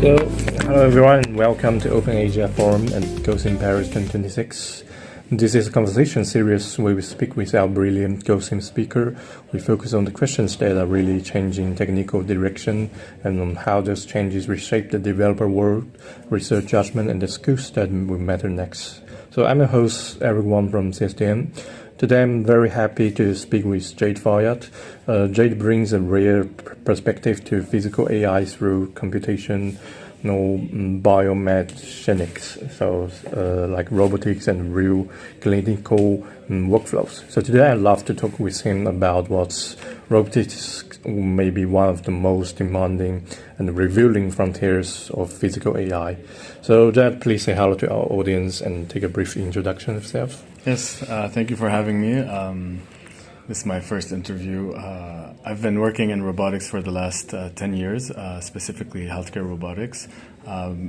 So, hello everyone, welcome to Open Asia Forum and GOSIM Paris 2026. This is a conversation series where we speak with our brilliant GOSIM speaker. We focus on the questions that are really changing technical direction and on how those changes reshape the developer world, research judgment, and the skills that will matter next. So I'm your host, Eric Wong from CSTM. Today I'm very happy to speak with Jad Fayad. Jad brings a rare perspective to physical AI through computational biomechanics, so like robotics and real clinical workflows. So today I'd love to talk with him about what's robotics may be one of the most demanding and revealing frontiers of physical AI. So Jad, please say hello to our audience and take a brief introduction of yourself. Yes, thank you for having me. This is my first interview. I've been working in robotics for the last 10 years, specifically healthcare robotics,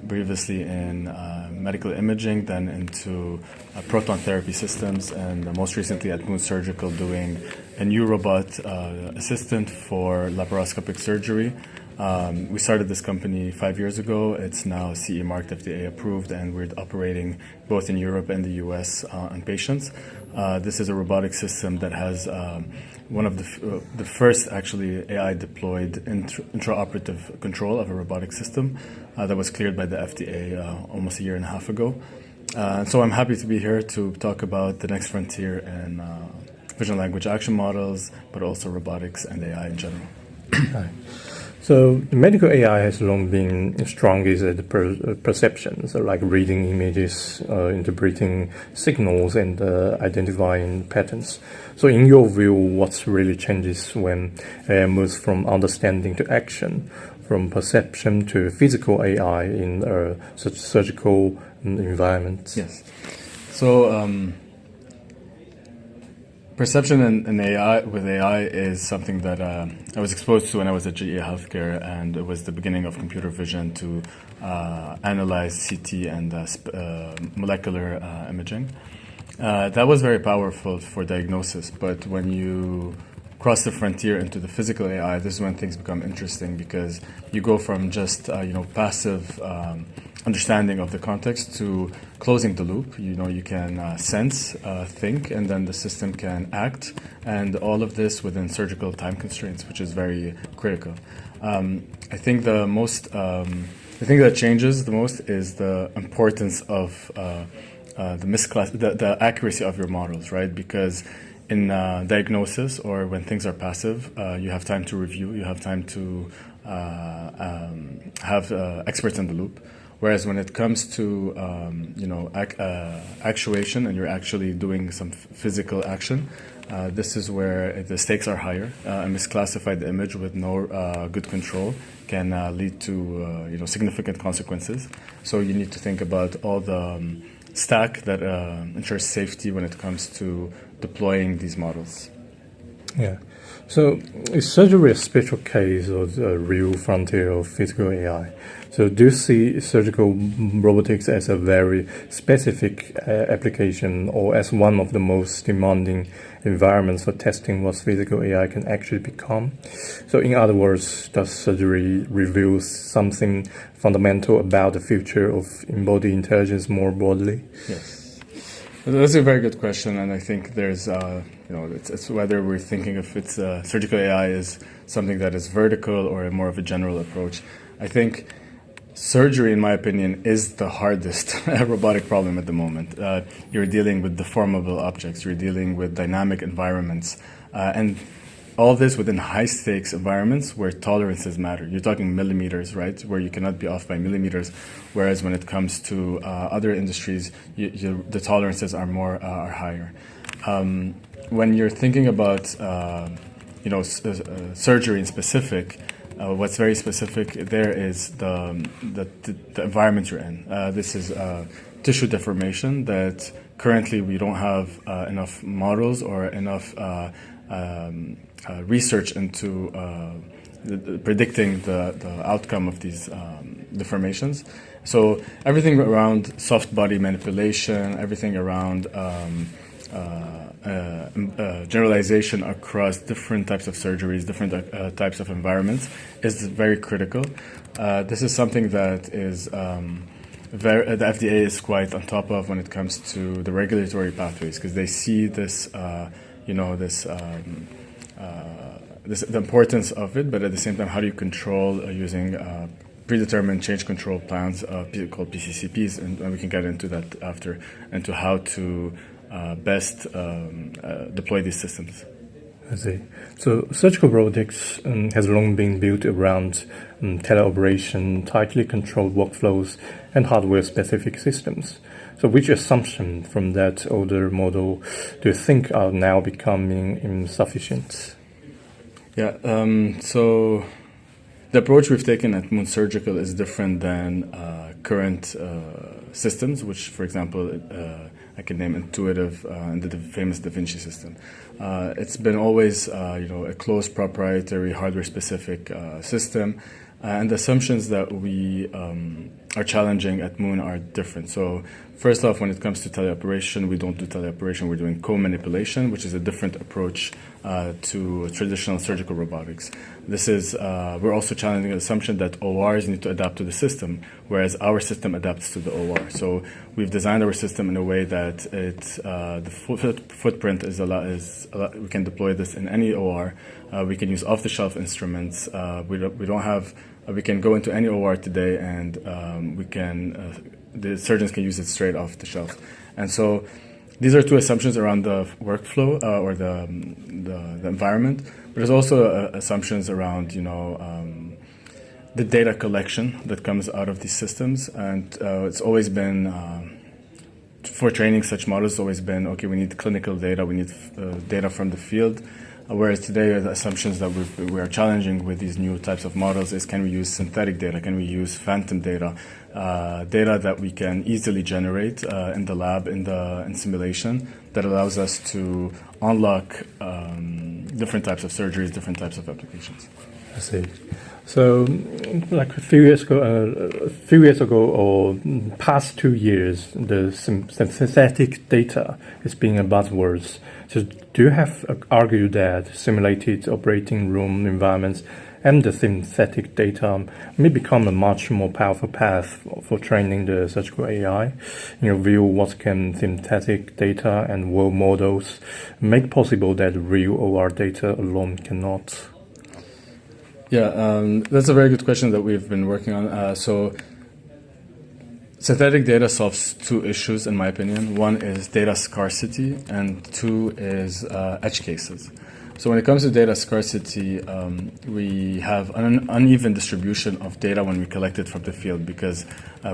previously in medical imaging, then into proton therapy systems, and most recently at Moon Surgical doing a new robot assistant for laparoscopic surgery. We started this company 5 years ago. It's now CE marked, FDA-approved, and we're operating both in Europe and the US on patients. This is a robotic system that has one of the first actually AI deployed intraoperative control of a robotic system that was cleared by the FDA almost a year and a half ago. So I'm happy to be here to talk about the next frontier in vision language action models, but also robotics and AI in general. So medical AI has long been strongest at the perception, so like reading images, interpreting signals, and identifying patterns. So in your view, what really changes when AI moves from understanding to action, from perception to physical AI in such surgical environments? Yes. So perception and AI with AI is something that I was exposed to when I was at GE Healthcare, and it was the beginning of computer vision to analyze CT and molecular imaging. That was very powerful for diagnosis, but when you cross the frontier into the physical AI, this is when things become interesting, because you go from just passive understanding of the context to closing the loop. You can sense, think, and then the system can act, and all of this within surgical time constraints, which is very critical. I think the thing that changes the most is the importance of the accuracy of your models, right? Because in diagnosis, or when things are passive, you have time to review, you have time to have experts in the loop. Whereas when it comes to actuation, and you're actually doing some physical action, this is where the stakes are higher. A misclassified image with no good control can lead to significant consequences. So you need to think about all the stack that ensures safety when it comes to deploying these models. Yeah. So is surgery a special case of the real frontier of physical AI? So do you see surgical robotics as a very specific application, or as one of the most demanding environments for testing what physical AI can actually become? So in other words, does surgery reveal something fundamental about the future of embodied intelligence more broadly? Yes. That's a very good question, and I think there's, it's whether we're thinking if it's surgical AI is something that is vertical or more of a general approach. I think surgery, in my opinion, is the hardest robotic problem at the moment. You're dealing with deformable objects, you're dealing with dynamic environments, and all this within high-stakes environments where tolerances matter. You're talking millimeters, right, where you cannot be off by millimeters, whereas when it comes to other industries, the tolerances are higher. When you're thinking about surgery in specific, what's very specific there is the environment you're in. This is tissue deformation that currently we don't have enough models or enough research into predicting the outcome of these deformations. So everything around soft body manipulation, everything around generalization across different types of surgeries, different types of environments is very critical. This is something that is the FDA is quite on top of when it comes to the regulatory pathways, because they see this, the importance of it, but at the same time, how do you control using predetermined change control plans called PCCPs, and we can get into that after, into how to best deploy these systems. I see. So surgical robotics has long been built around teleoperation, tightly controlled workflows, and hardware-specific systems. So which assumption from that older model do you think are now becoming insufficient? Yeah, so the approach we've taken at Moon Surgical is different than current systems, which, for example, I can name Intuitive and the famous Da Vinci system. It's been always, a closed proprietary hardware-specific system, and the assumptions that we are challenging at Moon are different. So first off, when it comes to teleoperation, we don't do teleoperation, we're doing co-manipulation, which is a different approach to traditional surgical robotics. This is, we're also challenging the assumption that ORs need to adapt to the system, whereas our system adapts to the OR. So we've designed our system in a way that it's, the footprint is we can deploy this in any OR. We can use off-the-shelf instruments. We can go into any OR today, and the surgeons can use it straight off the shelf. And so these are two assumptions around the workflow or the environment, but there's also assumptions around the data collection that comes out of these systems. And it's always been for training such models, it's always been, okay, we need clinical data, we need data from the field. Whereas today, the assumptions that we are challenging with these new types of models is, can we use synthetic data? Can we use phantom data? Data that we can easily generate in the lab, in simulation, that allows us to unlock different types of surgeries, different types of applications. I see. So, like a few years ago, or past 2 years, the synthetic data is being a buzzword. So, do you have argued that simulated operating room environments and the synthetic data may become a much more powerful path for training the surgical AI? In your view, what can synthetic data and world models make possible that real OR data alone cannot? Yeah, that's a very good question that we've been working on. So synthetic data solves two issues, in my opinion. One is data scarcity, and two is edge cases. So when it comes to data scarcity, we have an uneven distribution of data when we collect it from the field, because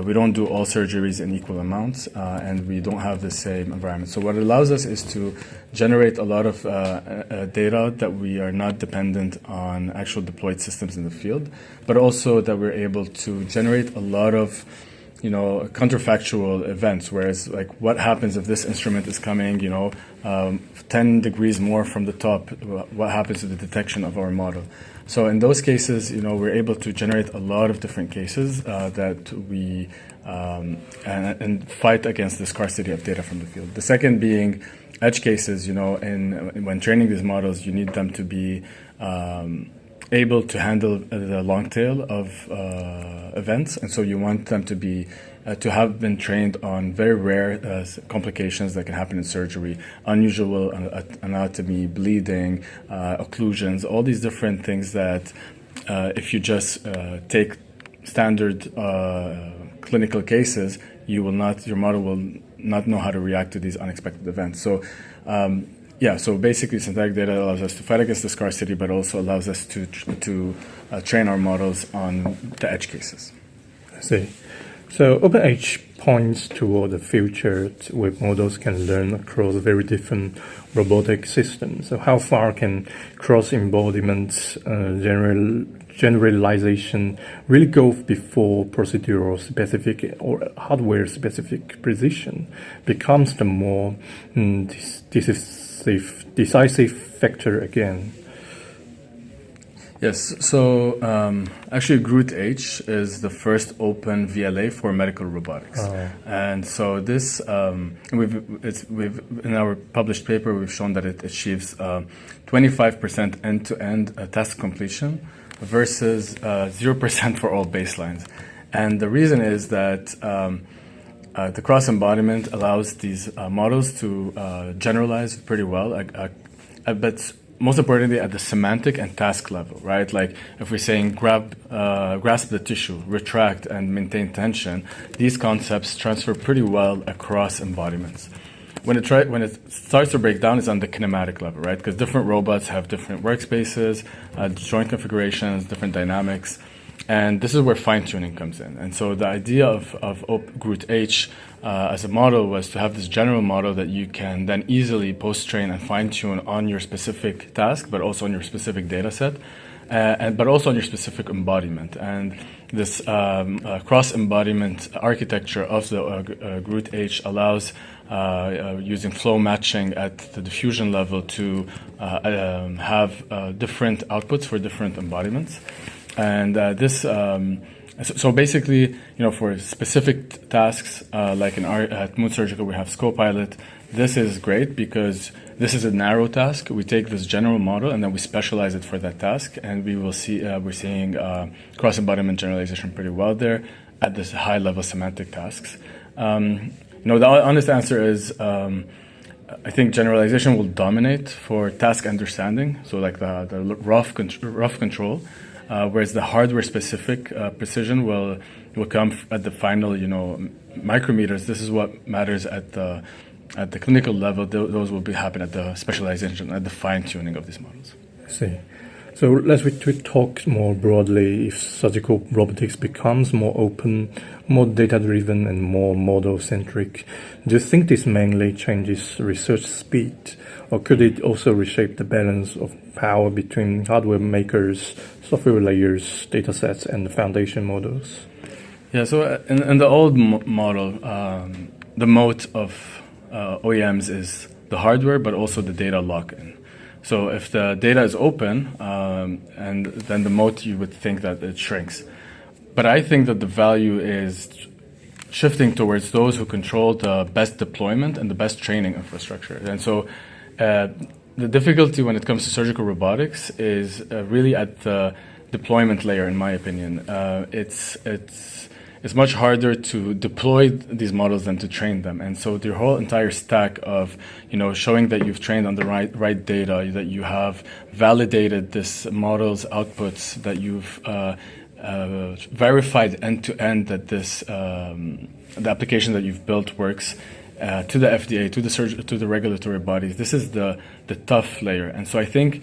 we don't do all surgeries in equal amounts, and we don't have the same environment. So what it allows us is to generate a lot of data that we are not dependent on actual deployed systems in the field, but also that we're able to generate a lot of counterfactual events, whereas like what happens if this instrument is coming 10 degrees more from the top, what happens to the detection of our model? So in those cases, we're able to generate a lot of different cases that we and fight against the scarcity of data from the field. The second being edge cases. When training these models, you need them to be able to handle the long tail of events, and so you want them to be to have been trained on very rare complications that can happen in surgery, unusual anatomy, bleeding, occlusions, all these different things that if you just take standard clinical cases, your model will not know how to react to these unexpected events. So so basically synthetic data allows us to fight against the scarcity, but also allows us to train our models on the edge cases. I see. So OpenH points toward the future where models can learn across very different robotic systems. So how far can cross-embodiment, generalization really go before procedural specific or hardware specific precision becomes the more decisive factor again? Yes, so actually GROOT H is the first open VLA for medical robotics. And so this, we've in our published paper, we've shown that it achieves 25% end-to-end task completion versus 0% for all baselines. And the reason is that the cross-embodiment allows these models to generalize pretty well, but most importantly at the semantic and task level, right? Like if we're saying grasp the tissue, retract, and maintain tension, these concepts transfer pretty well across embodiments. When it starts to break down, it's on the kinematic level, right? Because different robots have different workspaces, joint configurations, different dynamics. And this is where fine-tuning comes in. And so the idea of GROOT H as a model was to have this general model that you can then easily post-train and fine-tune on your specific task, but also on your specific data set, but also on your specific embodiment. And this cross-embodiment architecture of the GROOT H allows using flow matching at the diffusion level to have different outputs for different embodiments. And so basically, for specific tasks, like at Moon Surgical, we have ScoPilot. This is great because this is a narrow task. We take this general model and then we specialize it for that task, and we will see we're seeing cross-embodiment generalization pretty well there at this high-level semantic tasks. The honest answer is I think generalization will dominate for task understanding, so like the rough control. Whereas the hardware-specific precision will come at the final, micrometers. This is what matters at the clinical level. Those will happen at the specialization, at the fine-tuning of these models. I see. So let's talk more broadly. If surgical robotics becomes more open, more data-driven, and more model-centric, do you think this mainly changes research speed, or could it also reshape the balance of power between hardware makers, software layers, datasets, and the foundation models? Yeah, so in the old model, the moat of OEMs is the hardware, but also the data lock-in. So if the data is open, and then the moat, you would think that it shrinks. But I think that the value is shifting towards those who control the best deployment and the best training infrastructure. And so the difficulty when it comes to surgical robotics is really at the deployment layer, in my opinion. It's much harder to deploy these models than to train them. And so the whole entire stack of, showing that you've trained on the right data, that you have validated this model's outputs, that you've verified end-to-end that the application that you've built works, to the FDA, to the regulatory bodies. This is the tough layer. And so I think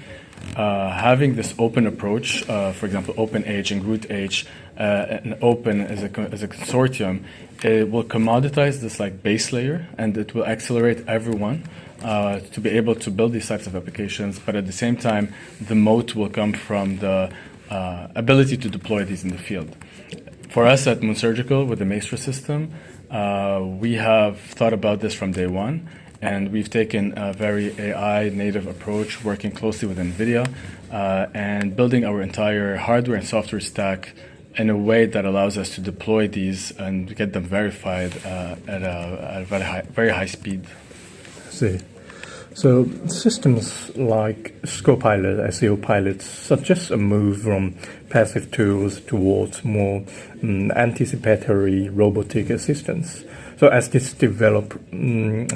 having this open approach, for example, Open H and GROOT H, and open as a consortium, it will commoditize this base layer, and it will accelerate everyone to be able to build these types of applications. But at the same time, the moat will come from the ability to deploy these in the field. For us at Moon Surgical, with the Maestro system, we have thought about this from day one, and we've taken a very AI native approach, working closely with NVIDIA and building our entire hardware and software stack in a way that allows us to deploy these and get them verified at a very high speed. I see. So systems like ScoPilot, SEO pilots suggest a move from passive tools towards more anticipatory robotic assistance. So as this develops,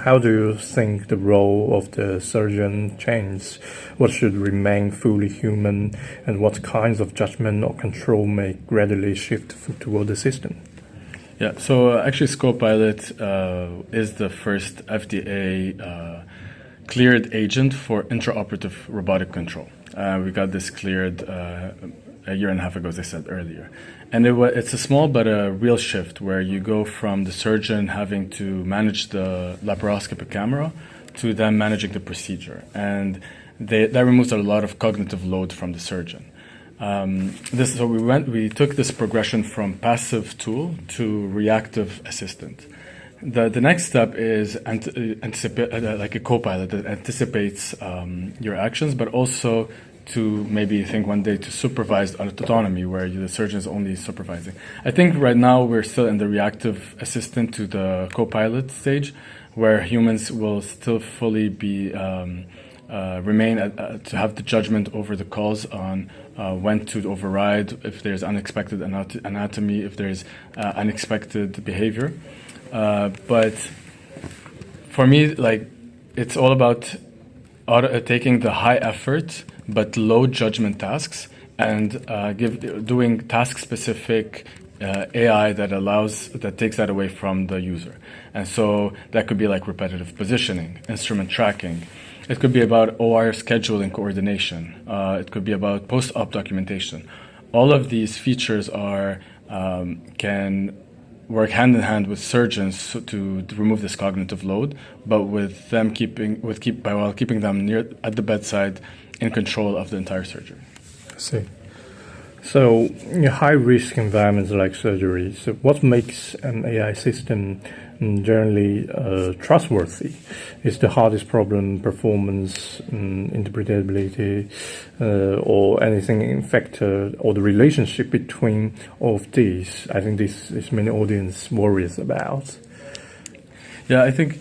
how do you think the role of the surgeon changes? What should remain fully human, and what kinds of judgment or control may gradually shift toward the system? Yeah, so actually ScoPilot is the first FDA cleared agent for intraoperative robotic control. We got this cleared a year and a half ago, as I said earlier. And it's a small but a real shift, where you go from the surgeon having to manage the laparoscopic camera to them managing the procedure. And that removes a lot of cognitive load from the surgeon. So we took this progression from passive tool to reactive assistant. The next step is like a co-pilot that anticipates your actions, but also to maybe think one day to supervised autonomy, where the surgeon is only supervising. I think right now we're still in the reactive assistant to the co-pilot stage, where humans will still fully be remain to have the judgment over the calls on when to override, if there's unexpected anatomy, if there's unexpected behavior. But for me, like, it's all about taking the high effort but low judgment tasks and doing task-specific AI that takes that away from the user. And so that could be like repetitive positioning, instrument tracking. It could be about OR scheduling coordination. It could be about post-op documentation. All of these features can work hand in hand with surgeons to remove this cognitive load, but with them while keeping them at the bedside in control of the entire surgery. I see. So, in high-risk environments like surgery, so what makes an AI system generally trustworthy? Is the hardest problem performance, interpretability, or anything in fact, or the relationship between all of these? I think this is many audience worries about. Yeah, I think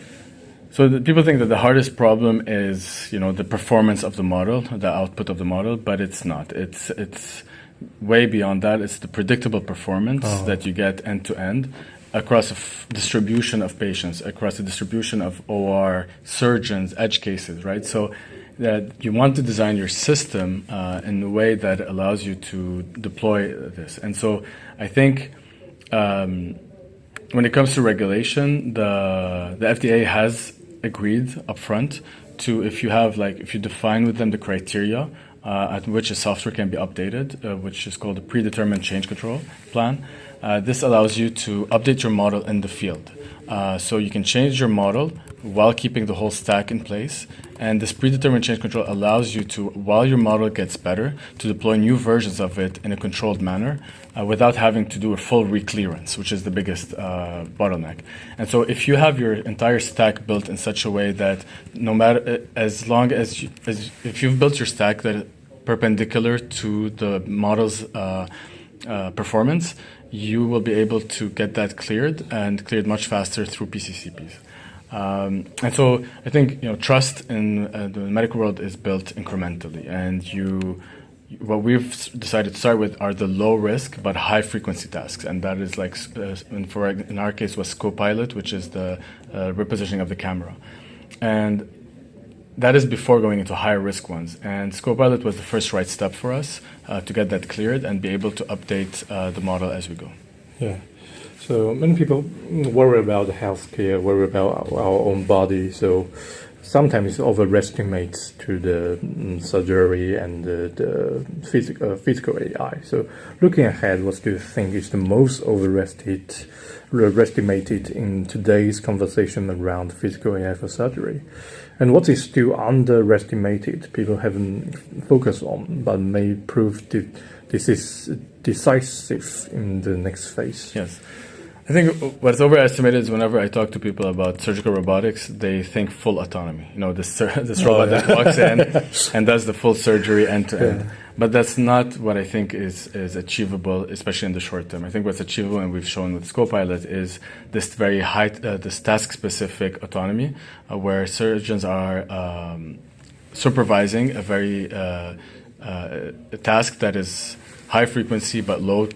so. People think that the hardest problem is, the performance of the model, the output of the model, but it's not. It's way beyond that. It's the predictable performance that you get end to end across a distribution of patients, across a distribution of OR, surgeons, edge cases, right? So that you want to design your system in a way that allows you to deploy this. And so I think when it comes to regulation, the FDA has agreed upfront to, if you define with them the criteria at which a software can be updated, which is called a predetermined change control plan. This allows you to update your model in the field. So you can change your model while keeping the whole stack in place. And this predetermined change control allows you to, while your model gets better, to deploy new versions of it in a controlled manner without having to do a full reclearance, which is the biggest bottleneck. And so if you have your entire stack built in such a way that no matter, as long as if you've built your stack that is perpendicular to the model's performance, you will be able to get that cleared much faster through PCCPs. And so I think trust in the medical world is built incrementally, and what we've decided to start with are the low risk but high frequency tasks, and that is like in our case was co-pilot, which is the repositioning of the camera, and that is before going into higher risk ones. And co-pilot was the first right step for us to get that cleared and be able to update the model as we go. Yeah. So many people worry about healthcare, worry about our own body. So sometimes it overestimates to the surgery and the physical AI. So looking ahead, what do you think is the most overestimated in today's conversation around physical AI for surgery? And what is still underestimated, people haven't focused on, but may prove this is decisive in the next phase? Yes. I think what's overestimated is whenever I talk to people about surgical robotics, they think full autonomy. This robot that walks in and does the full surgery end to end. But that's not what I think is achievable, especially in the short term. I think what's achievable, and we've shown with Copilot, is this very high, this task-specific autonomy, where surgeons are supervising a very a task that is high frequency but low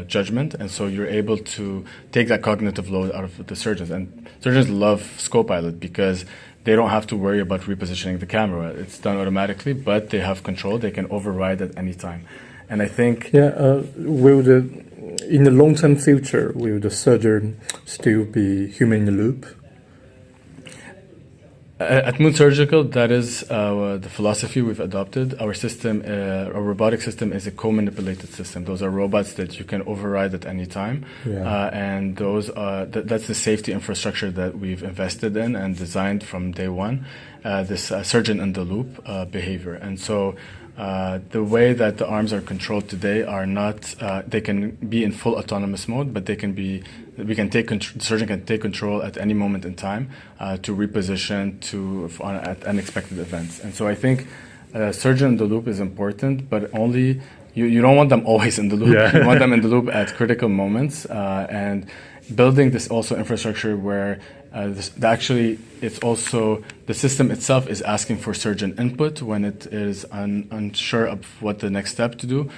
judgment, and so you're able to take that cognitive load out of the surgeons. And surgeons love Scopilot because they don't have to worry about repositioning the camera. It's done automatically, but they have control. They can override at any time. And I think in the long-term future, will the surgeon still be human in the loop? At Moon Surgical, that is the philosophy we've adopted. Our system, our robotic system, is a co-manipulated system. Those are robots that you can override at any time, and those are that's the safety infrastructure that we've invested in and designed from day one. This surgeon in the loop behavior, and so. The way that the arms are controlled today are not. They can be in full autonomous mode, but they can be. The surgeon can take control at any moment in time to reposition at unexpected events. And so I think surgeon in the loop is important, but only you don't want them always in the loop. Yeah. You want them in the loop at critical moments, and building this also infrastructure where actually it's also the system itself is asking for surgeon input when it is unsure of what the next step to do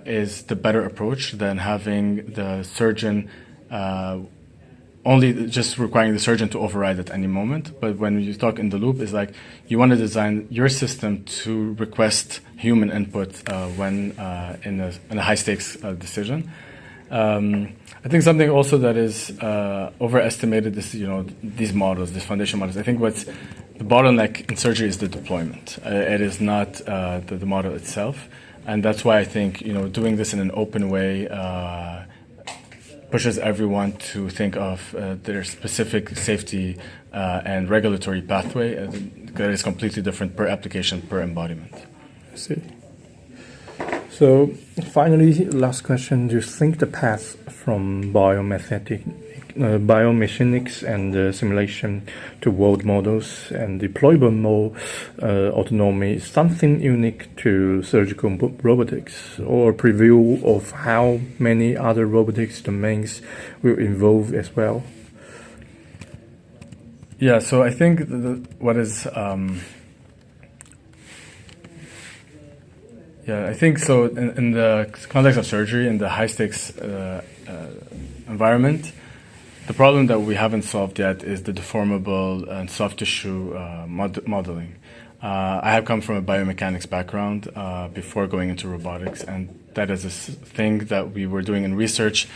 is the better approach than having the surgeon only just requiring the surgeon to override at any moment. But when you talk in the loop, is like you want to design your system to request human input when in a high stakes decision. I think something also that is overestimated is these models, these foundation models. I think what's the bottleneck in surgery is the deployment. It is not the model itself, and that's why I think doing this in an open way pushes everyone to think of their specific safety and regulatory pathway that is completely different per application, per embodiment. I see. So finally, last question. Do you think the path from biomechanics and simulation to world models and deployable autonomy is something unique to surgical robotics, or preview of how many other robotics domains will evolve as well? Yeah, so I think what is... Yeah, I think so. In the context of surgery, in the high-stakes environment, the problem that we haven't solved yet is the deformable and soft tissue modeling. I have come from a biomechanics background before going into robotics, and that is a thing that we were doing in research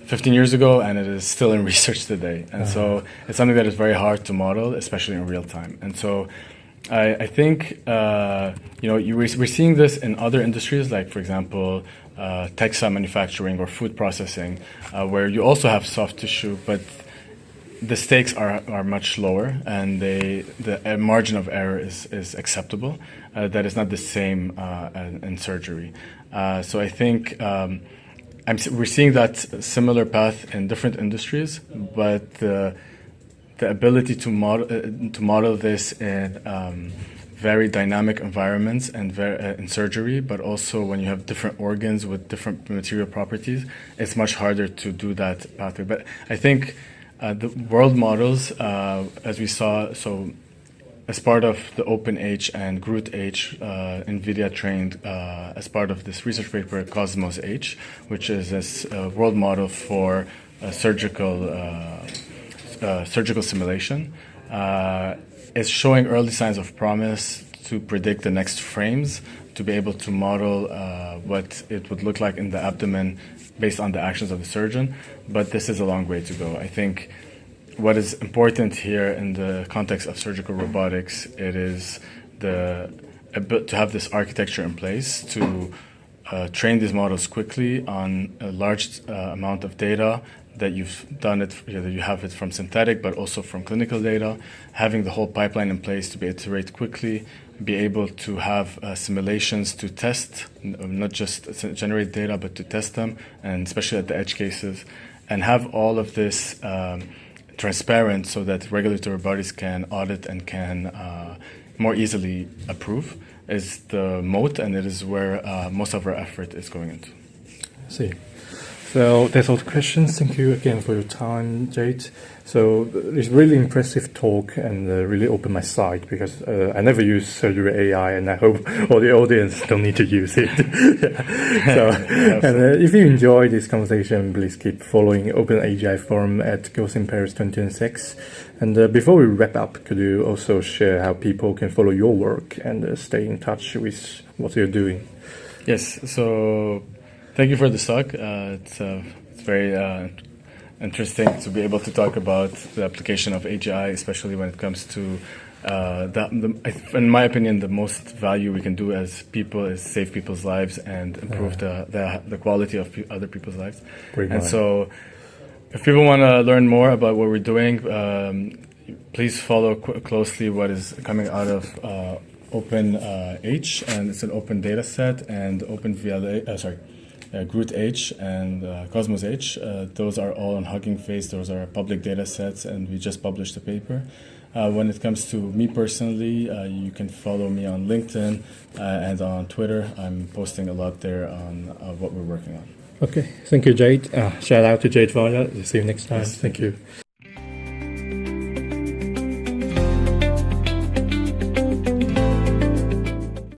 15 years ago, and it is still in research today. And so it's something that is very hard to model, especially in real time. And so I think we're seeing this in other industries, like, for example, textile manufacturing or food processing, where you also have soft tissue, but the stakes are much lower, and the margin of error is acceptable. That is not the same in surgery. So I think we're seeing that similar path in different industries, but the ability to model this in very dynamic environments and in surgery, but also when you have different organs with different material properties, it's much harder to do that pathway. But I think the world models, as we saw, so as part of the Open H and GROOT H, NVIDIA trained as part of this research paper Cosmos H, which is this world model for surgical simulation, is showing early signs of promise to predict the next frames, to be able to model what it would look like in the abdomen based on the actions of the surgeon. But this is a long way to go. I think what is important here in the context of surgical robotics, it is to have this architecture in place to train these models quickly on a large amount of data, that you've done it, that you have it from synthetic, but also from clinical data, having the whole pipeline in place to be iterate quickly, be able to have simulations to test, not just generate data, but to test them, and especially at the edge cases, and have all of this transparent so that regulatory bodies can audit and can more easily approve, is the moat, and it is where most of our effort is going into. I see. So that's all the questions. Thank you again for your time, Jade. So it's really impressive talk, and really opened my sight, because I never use surgery AI, and I hope all the audience don't need to use it. So, and if you enjoy this conversation, please keep following Open AGI Forum at GOSIM Paris 2026. And before we wrap up, could you also share how people can follow your work and stay in touch with what you're doing? Yes. So thank you for this talk. It's very interesting to be able to talk about the application of AGI, especially when it comes to, in my opinion, the most value we can do as people is save people's lives and improve the quality of other people's lives. So if people want to learn more about what we're doing, please follow closely what is coming out of Open H, and it's an open data set, and Open GROOT H and Cosmos H. Those are all on Hugging Face. Those are public data sets, and we just published a paper. When it comes to me personally, you can follow me on LinkedIn and on Twitter. I'm posting a lot there on what we're working on. Okay, thank you, Jade. Shout out to Jad Fayad. See you next time. Yes, thank you.